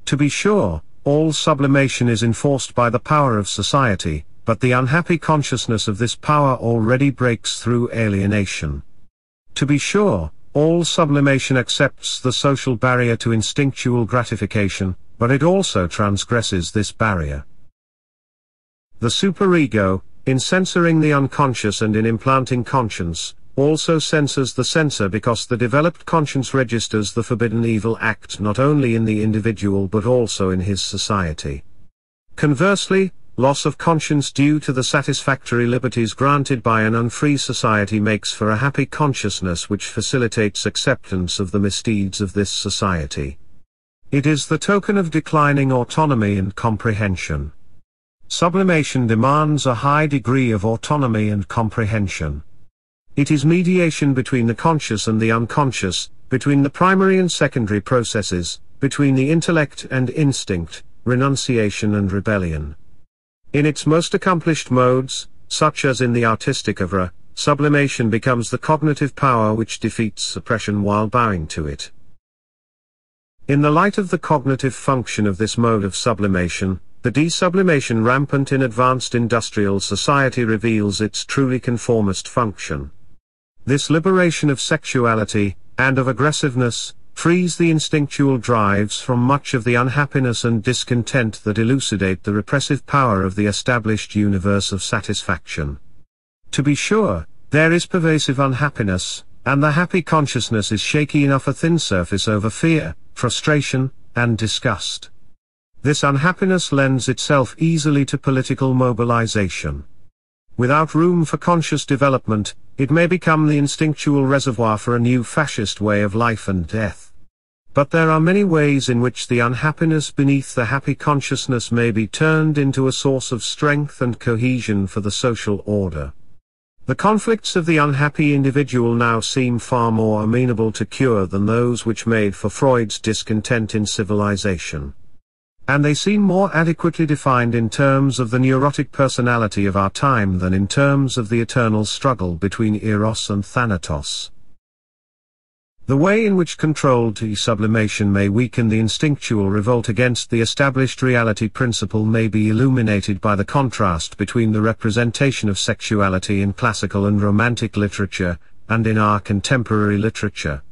To be sure, all sublimation is enforced by the power of society, but the unhappy consciousness of this power already breaks through alienation. To be sure, all sublimation accepts the social barrier to instinctual gratification, but it also transgresses this barrier. The superego, in censoring the unconscious and in implanting conscience, also censors the censor, because the developed conscience registers the forbidden evil act not only in the individual but also in his society. Conversely, loss of conscience due to the satisfactory liberties granted by an unfree society makes for a happy consciousness which facilitates acceptance of the misdeeds of this society. It is the token of declining autonomy and comprehension. Sublimation demands a high degree of autonomy and comprehension. It is mediation between the conscious and the unconscious, between the primary and secondary processes, between the intellect and instinct, renunciation and rebellion. In its most accomplished modes, such as in the artistic oeuvre, sublimation becomes the cognitive power which defeats suppression while bowing to it. In the light of the cognitive function of this mode of sublimation, the desublimation rampant in advanced industrial society reveals its truly conformist function. This liberation of sexuality, and of aggressiveness, frees the instinctual drives from much of the unhappiness and discontent that elucidate the repressive power of the established universe of satisfaction. To be sure, there is pervasive unhappiness, and the happy consciousness is shaky enough a thin surface over fear, frustration, and disgust. This unhappiness lends itself easily to political mobilization. Without room for conscious development, it may become the instinctual reservoir for a new fascist way of life and death. But there are many ways in which the unhappiness beneath the happy consciousness may be turned into a source of strength and cohesion for the social order. The conflicts of the unhappy individual now seem far more amenable to cure than those which made for Freud's discontent in civilization. And they seem more adequately defined in terms of the neurotic personality of our time than in terms of the eternal struggle between Eros and Thanatos. The way in which controlled desublimation may weaken the instinctual revolt against the established reality principle may be illuminated by the contrast between the representation of sexuality in classical and romantic literature, and in our contemporary literature.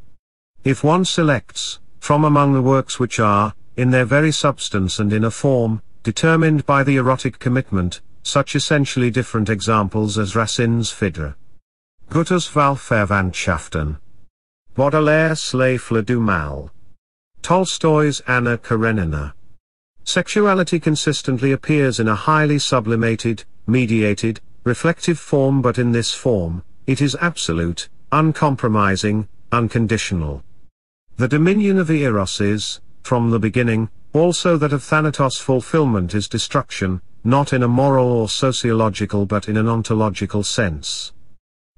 If one selects, from among the works which are, in their very substance and in a form, determined by the erotic commitment, such essentially different examples as Racine's Phèdre, Goethe's Wahlverwandtschaften, Baudelaire's Les Fleurs du Mal, Tolstoy's Anna Karenina. Sexuality consistently appears in a highly sublimated, mediated, reflective form, but in this form, it is absolute, uncompromising, unconditional. The dominion of Eros is, from the beginning, also that of Thanatos. Fulfillment is destruction, not in a moral or sociological but in an ontological sense.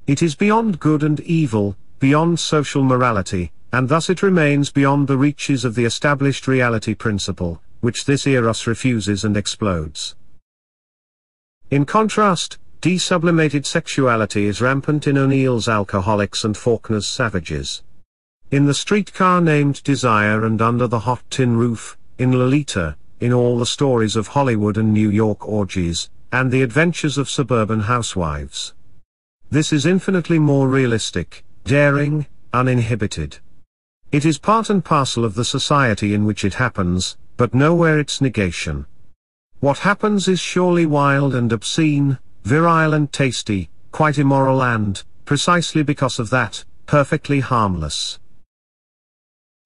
It is beyond good and evil, beyond social morality, and thus it remains beyond the reaches of the established reality principle, which this Eros refuses and explodes. In contrast, desublimated sexuality is rampant in O'Neill's Alcoholics and Faulkner's Savages. In The Streetcar Named Desire and Under the Hot Tin Roof, in Lolita, in all the stories of Hollywood and New York orgies, and the adventures of suburban housewives. This is infinitely more realistic, daring, uninhibited. It is part and parcel of the society in which it happens, but nowhere its negation. What happens is surely wild and obscene, virile and tasty, quite immoral and, precisely because of that, perfectly harmless.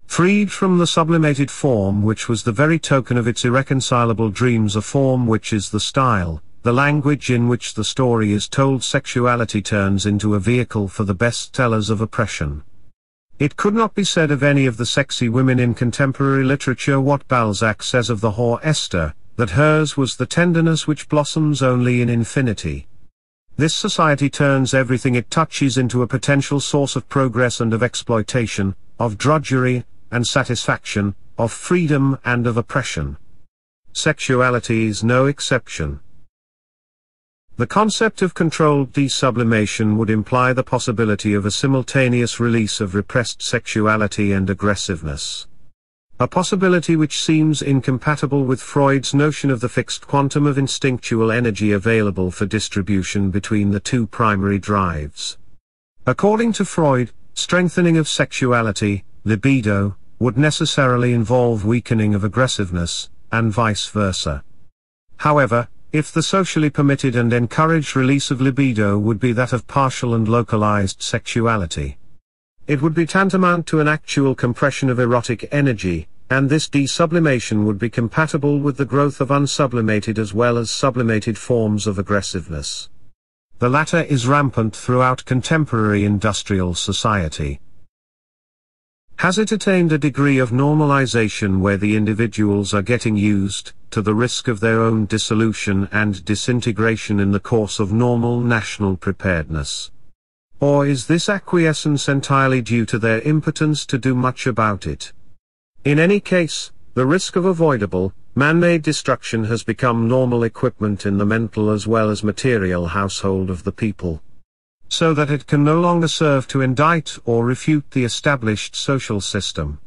Freed from the sublimated form which was the very token of its irreconcilable dreams, a form which is the style, the language in which the story is told, sexuality turns into a vehicle for the bestsellers of oppression. It could not be said of any of the sexy women in contemporary literature what Balzac says of the whore Esther, that hers was the tenderness which blossoms only in infinity. This society turns everything it touches into a potential source of progress and of exploitation, of drudgery and satisfaction, of freedom and of oppression. Sexuality is no exception. The concept of controlled desublimation would imply the possibility of a simultaneous release of repressed sexuality and aggressiveness. A possibility which seems incompatible with Freud's notion of the fixed quantum of instinctual energy available for distribution between the two primary drives. According to Freud, strengthening of sexuality, libido, would necessarily involve weakening of aggressiveness, and vice versa. However, if the socially permitted and encouraged release of libido would be that of partial and localized sexuality, it would be tantamount to an actual compression of erotic energy, and this desublimation would be compatible with the growth of unsublimated as well as sublimated forms of aggressiveness. The latter is rampant throughout contemporary industrial society. Has it attained a degree of normalization where the individuals are getting used to the risk of their own dissolution and disintegration in the course of normal national preparedness? Or is this acquiescence entirely due to their impotence to do much about it? In any case, the risk of avoidable, man-made destruction has become normal equipment in the mental as well as material household of the people, so that it can no longer serve to indict or refute the established social system.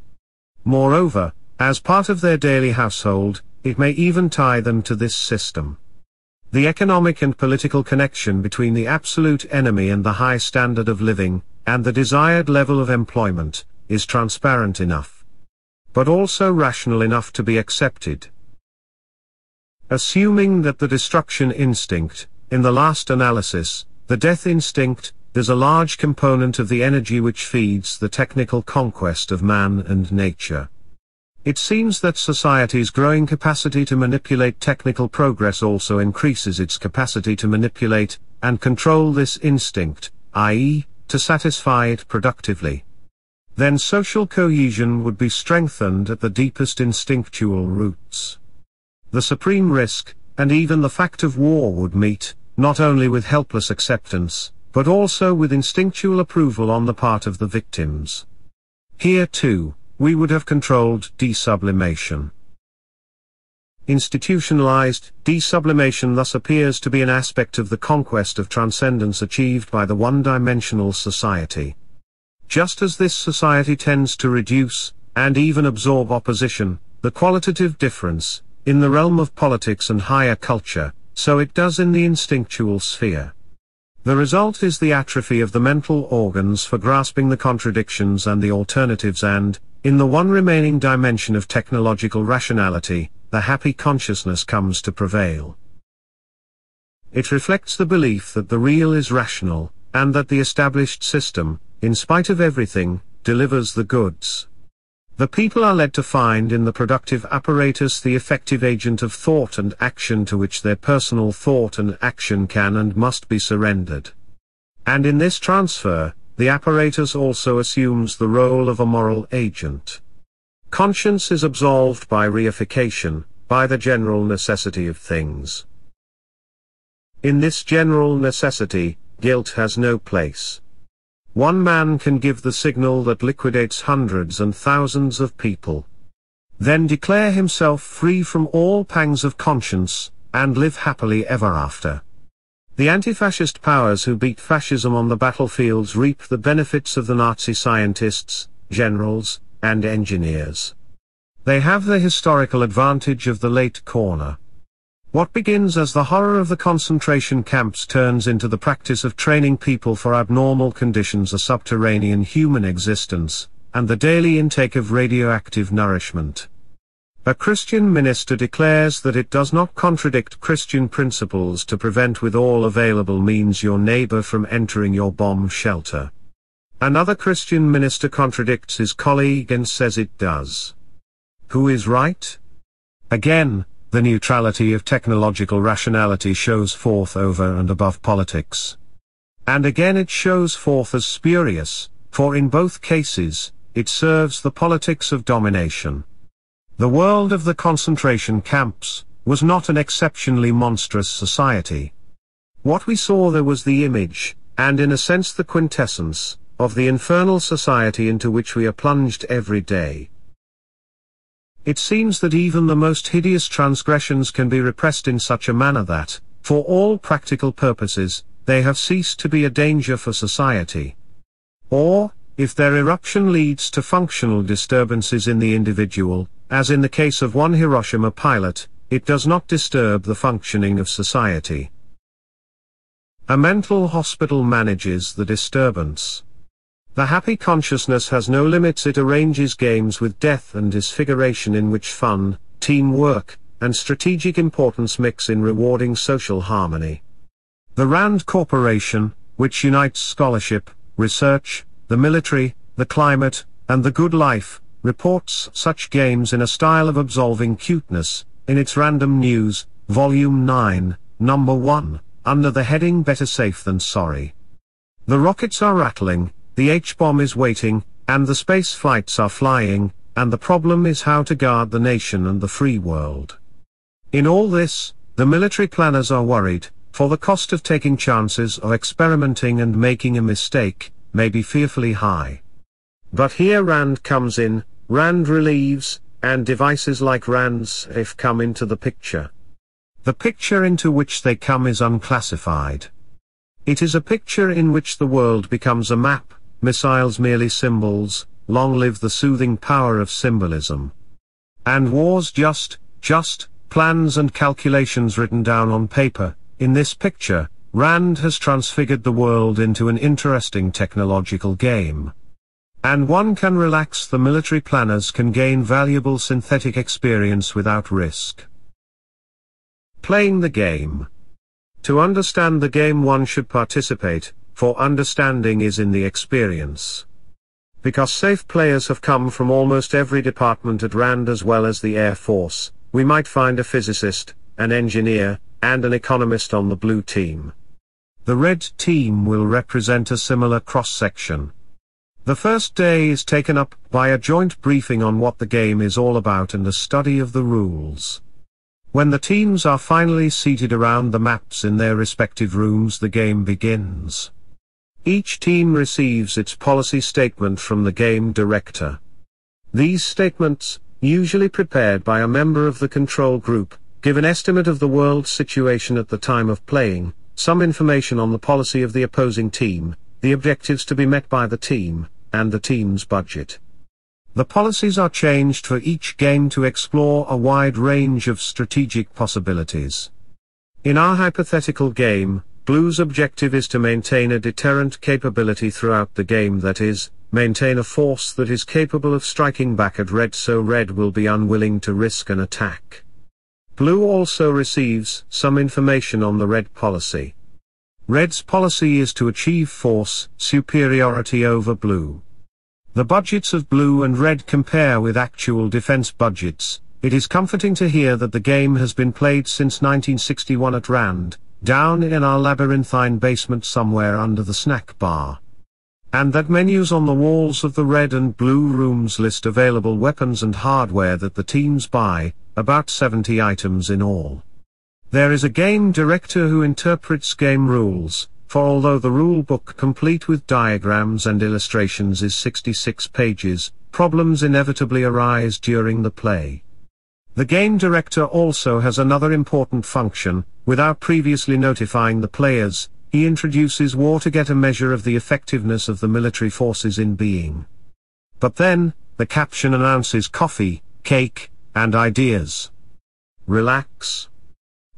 Moreover, as part of their daily household, it may even tie them to this system. The economic and political connection between the absolute enemy and the high standard of living, and the desired level of employment, is transparent enough, but also rational enough to be accepted. Assuming that the destruction instinct, in the last analysis, the death instinct, is a large component of the energy which feeds the technical conquest of man and nature, it seems that society's growing capacity to manipulate technical progress also increases its capacity to manipulate and control this instinct, i.e., to satisfy it productively. Then social cohesion would be strengthened at the deepest instinctual roots. The supreme risk, and even the fact of war would meet, not only with helpless acceptance, but also with instinctual approval on the part of the victims. Here too, we would have controlled desublimation. Institutionalized desublimation thus appears to be an aspect of the conquest of transcendence achieved by the one-dimensional society. Just as this society tends to reduce, and even absorb opposition, the qualitative difference, in the realm of politics and higher culture, so it does in the instinctual sphere. The result is the atrophy of the mental organs for grasping the contradictions and the alternatives and, in the one remaining dimension of technological rationality, the happy consciousness comes to prevail. It reflects the belief that the real is rational, and that the established system, in spite of everything, delivers the goods. The people are led to find in the productive apparatus the effective agent of thought and action to which their personal thought and action can and must be surrendered. And in this transfer, the apparatus also assumes the role of a moral agent. Conscience is absolved by reification, by the general necessity of things. In this general necessity, guilt has no place. One man can give the signal that liquidates hundreds and thousands of people. Then declare himself free from all pangs of conscience, and live happily ever after. The anti-fascist powers who beat fascism on the battlefields reap the benefits of the Nazi scientists, generals, and engineers. They have the historical advantage of the late corner. What begins as the horror of the concentration camps turns into the practice of training people for abnormal conditions, a subterranean human existence, and the daily intake of radioactive nourishment. A Christian minister declares that it does not contradict Christian principles to prevent with all available means your neighbor from entering your bomb shelter. Another Christian minister contradicts his colleague and says it does. Who is right? Again, the neutrality of technological rationality shows forth over and above politics. And again it shows forth as spurious, for in both cases, it serves the politics of domination. The world of the concentration camps was not an exceptionally monstrous society. What we saw there was the image, and in a sense the quintessence, of the infernal society into which we are plunged every day. It seems that even the most hideous transgressions can be repressed in such a manner that, for all practical purposes, they have ceased to be a danger for society. Or, if their eruption leads to functional disturbances in the individual, as in the case of one Hiroshima pilot, it does not disturb the functioning of society. A mental hospital manages the disturbance. The happy consciousness has no limits. It arranges games with death and disfiguration in which fun, teamwork, and strategic importance mix in rewarding social harmony. The Rand Corporation, which unites scholarship, research, the military, the climate, and the good life, reports such games in a style of absolving cuteness, in its Random News, Volume 9, Number 1, under the heading Better Safe Than Sorry. The rockets are rattling, the H-bomb is waiting, and the space flights are flying, and the problem is how to guard the nation and the free world. In all this, the military planners are worried, for the cost of taking chances or experimenting and making a mistake, may be fearfully high. But here Rand comes in, Rand relieves, and devices like Rand's safe come into the picture. The picture into which they come is unclassified. It is a picture in which the world becomes a map, missiles merely symbols, long live the soothing power of symbolism. And wars just plans and calculations written down on paper. In this picture, Rand has transfigured the world into an interesting technological game. And one can relax. The military planners can gain valuable synthetic experience without risk. Playing the game. To understand the game one should participate, for understanding is in the experience. Because safe players have come from almost every department at Rand as well as the Air Force, we might find a physicist, an engineer, and an economist on the blue team. The red team will represent a similar cross-section. The first day is taken up by a joint briefing on what the game is all about and a study of the rules. When the teams are finally seated around the maps in their respective rooms, the game begins. Each team receives its policy statement from the game director. These statements, usually prepared by a member of the control group, give an estimate of the world situation at the time of playing, some information on the policy of the opposing team, the objectives to be met by the team, and the team's budget. The policies are changed for each game to explore a wide range of strategic possibilities. In our hypothetical game, Blue's objective is to maintain a deterrent capability throughout the game, that is, maintain a force that is capable of striking back at Red, so Red will be unwilling to risk an attack. Blue also receives some information on the Red policy. Red's policy is to achieve force superiority over Blue. The budgets of Blue and Red compare with actual defense budgets. It is comforting to hear that the game has been played since 1961 at Rand, down in our labyrinthine basement somewhere under the snack bar. And that menus on the walls of the Red and Blue rooms list available weapons and hardware that the teams buy, about 70 items in all. There is a game director who interprets game rules, for although the rule book complete with diagrams and illustrations is 66 pages, problems inevitably arise during the play. The game director also has another important function. Without previously notifying the players, he introduces war to get a measure of the effectiveness of the military forces in being. But then, the caption announces coffee, cake, and ideas. Relax.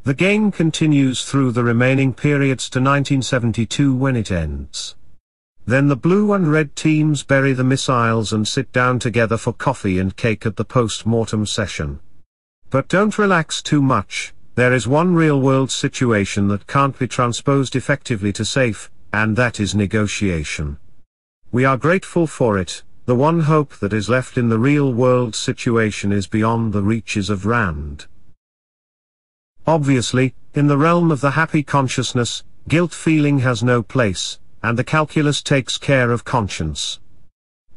The game continues through the remaining periods to 1972 when it ends. Then the Blue and Red teams bury the missiles and sit down together for coffee and cake at the post-mortem session. But don't relax too much. There is one real-world situation that can't be transposed effectively to safe, and that is negotiation. We are grateful for it. The one hope that is left in the real-world situation is beyond the reaches of Rand. Obviously, in the realm of the happy consciousness, guilt feeling has no place, and the calculus takes care of conscience.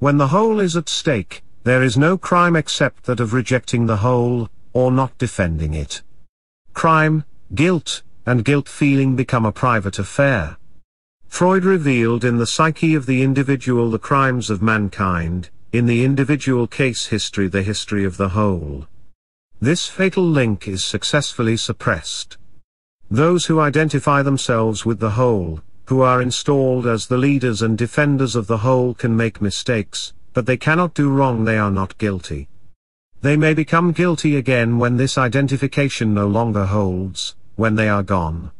When the whole is at stake, there is no crime except that of rejecting the whole, or not defending it. Crime, guilt, and guilt feeling become a private affair. Freud revealed in the psyche of the individual the crimes of mankind, in the individual case history the history of the whole. This fatal link is successfully suppressed. Those who identify themselves with the whole, who are installed as the leaders and defenders of the whole, can make mistakes, but they cannot do wrong. They are not guilty. They may become guilty again when this identification no longer holds, when they are gone.